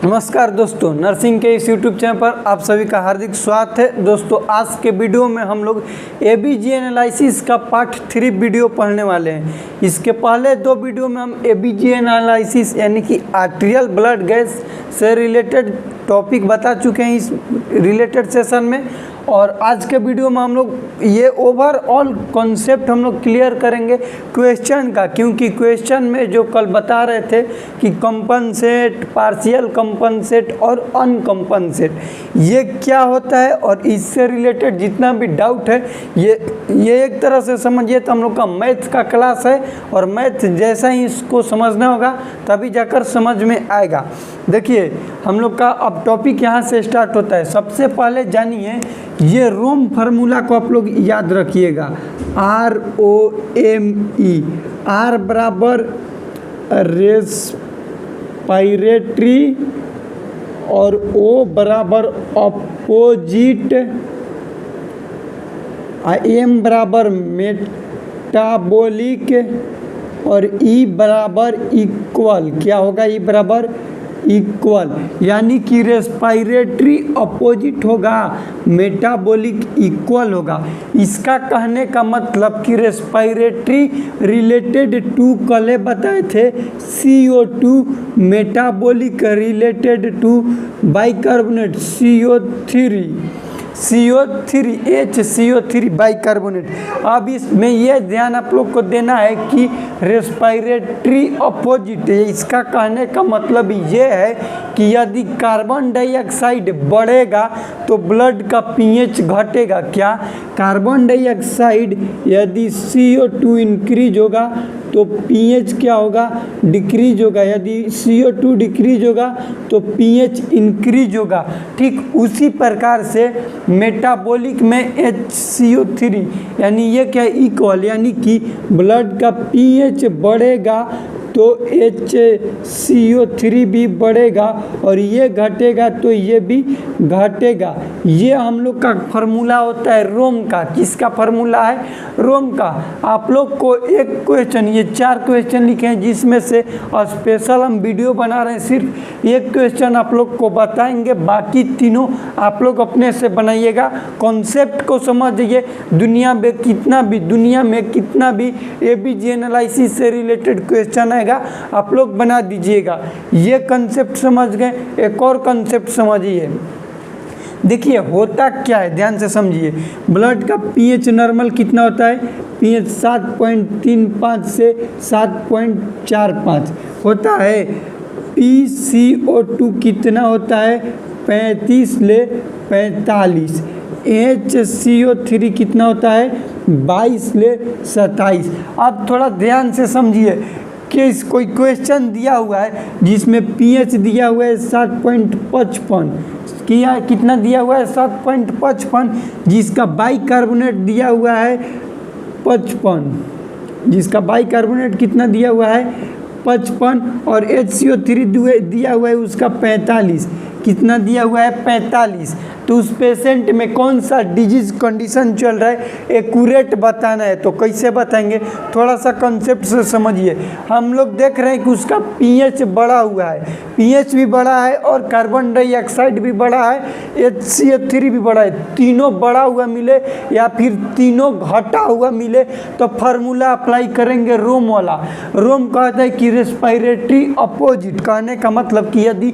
नमस्कार दोस्तों, नर्सिंग के इस यूट्यूब चैनल पर आप सभी का हार्दिक स्वागत है। दोस्तों, आज के वीडियो में हम लोग एबीजी एनालिसिस का पार्ट 3 वीडियो पढ़ने वाले हैं। इसके पहले 2 वीडियो में हम एबीजी एनालिसिस यानी कि आर्टेरियल ब्लड गैस से रिलेटेड टॉपिक बता चुके हैं इस रिलेटेड सेशन में, और आज के वीडियो में हम लोग ये ओवरऑल कॉन्सेप्ट हम लोग क्लियर करेंगे क्वेश्चन का, क्योंकि क्वेश्चन में जो कल बता रहे थे कि कंपनसेट, पार्शियल कंपनसेट और अनकंपनसेट ये क्या होता है, और इससे रिलेटेड जितना भी डाउट है ये एक तरह से समझिए तो हम लोग का मैथ का क्लास है, और मैथ जैसा ही इसको समझना होगा तभी जाकर समझ में आएगा। देखिए, हम लोग का अब टॉपिक यहाँ से स्टार्ट होता है। सबसे पहले जानिए ये रोम फार्मूला को आप लोग याद रखिएगा, ROME। R बराबर रेस्पिरेटरी और O बराबर अपोजिट, M बराबर मेटाबॉलिक और E बराबर इक्वल। क्या होगा? E बराबर इक्वल, यानी कि रेस्पिरेटरी अपोजिट होगा, मेटाबॉलिक इक्वल होगा। इसका कहने का मतलब कि रेस्पिरेटरी रिलेटेड टू कल बताए थे CO2, metabolic related to bicarbonate HCO3 bicarbonate. अब इसमें यह ध्यान आप लोग को देना है कि रेस्पिरेटरी अपोजिट, इसका कहने का मतलब ये है कि यदि कार्बन डाइऑक्साइड बढ़ेगा तो ब्लड का pH घटेगा। क्या? कार्बन डाइऑक्साइड यदि CO2 इंक्रीज होगा तो pH क्या होगा? डिक्रीज होगा। यदि CO2 डिक्रीज होगा तो pH इंक्रीज होगा। ठीक उसी प्रकार से मेटाबॉलिक में HCO3 यानी ये क्या? इक्वल, यानी कि ब्लड का pH बढ़ेगा तो HCO3 भी बढ़ेगा, और ये घटेगा तो ये भी घटेगा। ये हम लोग का फार्मूला होता है रोम का। किसका फार्मूला है? रोम का। आप लोग को एक क्वेश्चन, ये 4 क्वेश्चन लिखे हैं जिसमें से स्पेशल हम वीडियो बना रहे हैं, सिर्फ एक क्वेश्चन आप लोग को बताएंगे, बाकी तीनों आप लोग अपने से बनाइएगा। कॉन्सेप्ट को समझिए। दुनिया में कितना भी एबीजी एनालिसिस से रिलेटेड क्वेश्चन है आप लोग बना दीजिएगा। ये कंसेप्ट समझ गए। एक और कंसेप्ट समझिए। देखिए होता क्या है, ध्यान से समझिए। ब्लड का pH नॉर्मल कितना होता है? pH 7.35 से 7.45 होता है। PCO2 कितना होता है? 35 ले 45। HCO3 कितना होता है? 22 ले 27। अब थोड़ा ध्यान से समझिए कि कोई क्वेश्चन दिया हुआ है जिसमें pH दिया हुआ है 7.55, कितना दिया हुआ है? 7.55, जिसका बाइकार्बोनेट दिया हुआ है 55, जिसका बाइकार्बोनेट कितना दिया हुआ है? 55, और HCO3 दिया हुआ है उसका 45। कितना दिया हुआ है? 45। तो उस पेशेंट में कौन सा डिजीज कंडीशन चल रहा है एक्यूरेट बताना है। तो कैसे बताएंगे? थोड़ा सा कंसेप्ट से समझिए। हम लोग देख रहे हैं कि उसका pH बढ़ा हुआ है, pH भी बढ़ा है और कार्बन डाइऑक्साइड भी बढ़ा है, HCO3 भी बढ़ा है। तीनों बढ़ा हुआ मिले या फिर तीनों घटा हुआ मिले तो फार्मूला अप्लाई करेंगे रोम वाला। रोम कहता है कि रेस्पिरेटरी अपोजिट, कहने का मतलब कि यदि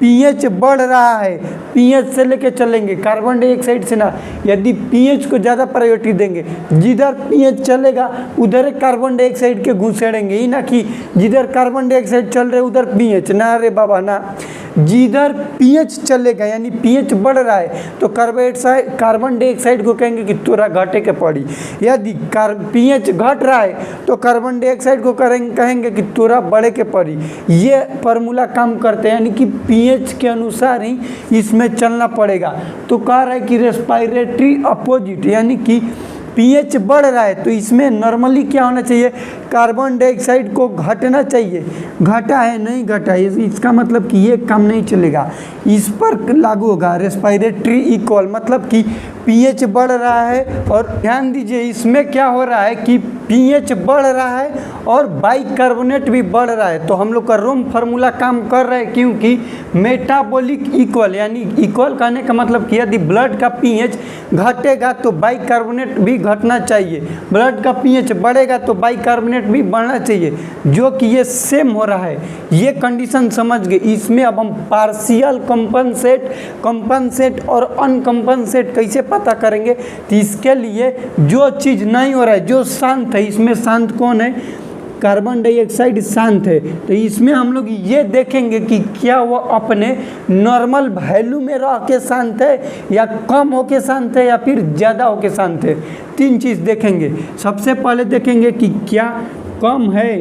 pH बढ़ रहा है, pH से लेके चलेंगे, कार्बन डाइऑक्साइड से ना। यदि pH को ज़्यादा प्रायोरिटी देंगे, जिधर pH चलेगा उधर कार्बन डाइऑक्साइड के घुसेड़ेंगे, ही ना कि जिधर कार्बन डाइऑक्साइड चल रहे उधर pH ना। रे बाबा ना, जिधर pH चलेगा यानी pH बढ़ रहा है तो कार्बन डाइऑक्साइड को कहेंगे कि तोरा घटे के पड़ी। यदि pH घट रहा है तो कार्बन डाइऑक्साइड को कहेंगे कि तोरा बढ़े के पड़ी। ये फार्मूला काम करते हैं, यानी कि pH के अनुसार ही इसमें चलना पड़ेगा। तो कह रहा है कि रेस्पिरेटरी अपोजिट, यानी कि pH बढ़ रहा है तो इसमें नॉर्मली क्या होना चाहिए कार्बन डाइऑक्साइड को घटना चाहिए, घटा है नहीं घटा है, इसका मतलब कि ये काम नहीं चलेगा, इस पर लागू होगा रेस्पिरेटरी इक्वल, मतलब कि पीएच बढ़ रहा है। और ध्यान दीजिए इसमें क्या हो रहा है कि पीएच बढ़ रहा है और बाइकार्बोनेट भी बढ़ रहा है, तो हम लोग का रोम फार्मूला काम कर रहा है, क्योंकि मेटाबॉलिक इक्वल, यानी इक्वल कहने का मतलब कि यदि ब्लड का पीएच घटेगा तो बाइकार्बोनेट भी घटना चाहिए, ब्लड का पीएच बढ़ेगा तो बाइकार्बोनेट भी बढ़ना चाहिए, जो कि ये सेम हो रहा है। ये कंडीशन समझ गए। इसमें अब हम पार्शियल कंपनसेट, कंपनसेट और अनकंपनसेट कैसे पता करेंगे, तो इसके लिए जो चीज़ नहीं हो रहा है, जो शांत है, इसमें शांत कौन है, कार्बन डाइऑक्साइड शांत है, तो इसमें हम लोग ये देखेंगे कि क्या वो अपने नॉर्मल वैल्यू में रह के शांत है, या कम होके शांत है, या फिर ज़्यादा होके शांत है। तीन चीज़ देखेंगे। सबसे पहले देखेंगे कि क्या कम है,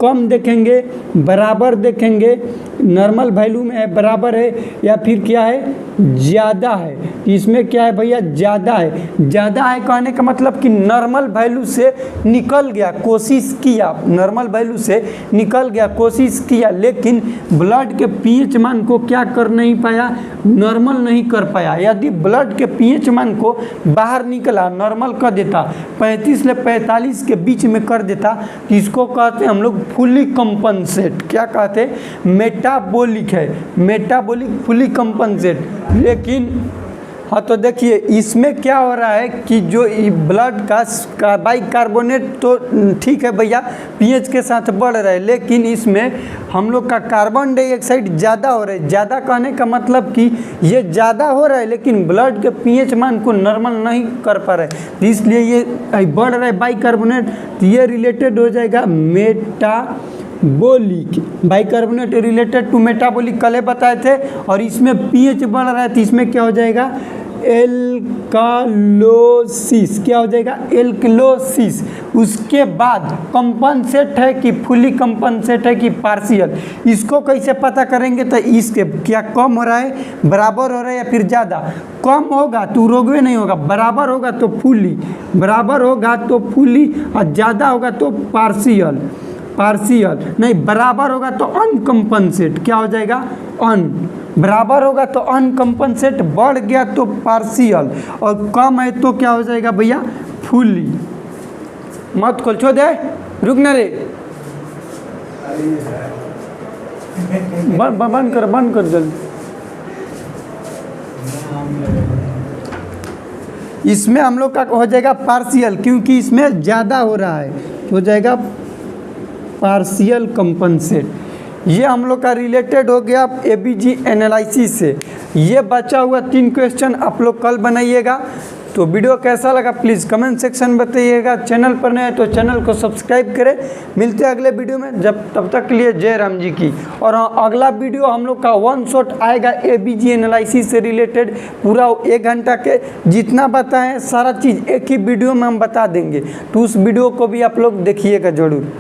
कम देखेंगे, बराबर देखेंगे, नॉर्मल वैल्यू में है, बराबर है, या फिर क्या है, ज़्यादा है। इसमें क्या है भैया, ज़्यादा है। ज़्यादा है कहने का मतलब कि नॉर्मल वैल्यू से निकल गया, कोशिश किया, नॉर्मल वैल्यू से निकल गया, कोशिश किया, लेकिन ब्लड के पीएच मान को क्या कर नहीं पाया, नॉर्मल नहीं कर पाया। यदि ब्लड के पीएच मान को बाहर निकला, नॉर्मल कर देता, 35 से 45 के बीच में कर देता, तो इसको कहते हैं हम लोग फुली कंपनसेट। क्या कहते हैं, मेटाबॉलिक है, मेटाबॉलिक फुली कंपनसेट। लेकिन हाँ, तो देखिए इसमें क्या हो रहा है कि जो ब्लड का बाइकार्बोनेट तो ठीक है भैया, पीएच के साथ बढ़ रहा है, लेकिन इसमें हम लोग का कार्बन डाइऑक्साइड ज़्यादा हो रहा है। ज़्यादा कहने का मतलब कि ये ज़्यादा हो रहा है, लेकिन ब्लड के पीएच मान को नॉर्मल नहीं कर पा रहा है, तो इसलिए ये बढ़ रहा है बाइकार्बोनेट। तो ये रिलेटेड हो जाएगा metabolic, bicarbonate related to metabolic कल बताए थे। और इसमें पीएच बढ़ रहा है, तो इसमें क्या हो जाएगा, एल्कालोसिस। क्या हो जाएगा, एल्कालोसिस। उसके बाद कंपनसेट है कि फुली कंपनसेट है कि पार्शियल, इसको कैसे पता करेंगे, तो इसके क्या कम हो रहा है, बराबर हो रहा है, या फिर ज़्यादा। कम होगा तो रोगवे नहीं होगा, बराबर होगा तो फुली, बराबर होगा तो फुली, और ज़्यादा होगा तो पार्शियल, पार्शियल नहीं, बराबर होगा तो अनकंपनसेट। क्या हो जाएगा, अन, बराबर होगा तो अनकंपनसेट, बढ़ गया तो पार्शियल, और कम है तो क्या हो जाएगा भैया, फुली। मत खोल, छो दे, रुक ना रे, बंद कर जल्दी। इसमें हम लोग का हो जाएगा पार्शियल, क्योंकि इसमें ज़्यादा हो रहा है, हो जाएगा पार्शियल कंपनसेट। ये हम लोग का रिलेटेड हो गया एबीजी एनालिसिस से। ये बचा हुआ 3 क्वेश्चन आप लोग कल बनाइएगा। तो वीडियो कैसा लगा प्लीज़ कमेंट सेक्शन में बताइएगा। चैनल पर नए हैं तो चैनल को सब्सक्राइब करें। मिलते हैं अगले वीडियो में, तब तक के लिए जय राम जी की। और अगला वीडियो हम लोग का 1 शॉट आएगा एबीजी एनालिसिस से रिलेटेड, पूरा 1 घंटा के, जितना बताएं सारा चीज़ एक ही वीडियो में हम बता देंगे, तो उस वीडियो को भी आप लोग देखिएगा ज़रूर।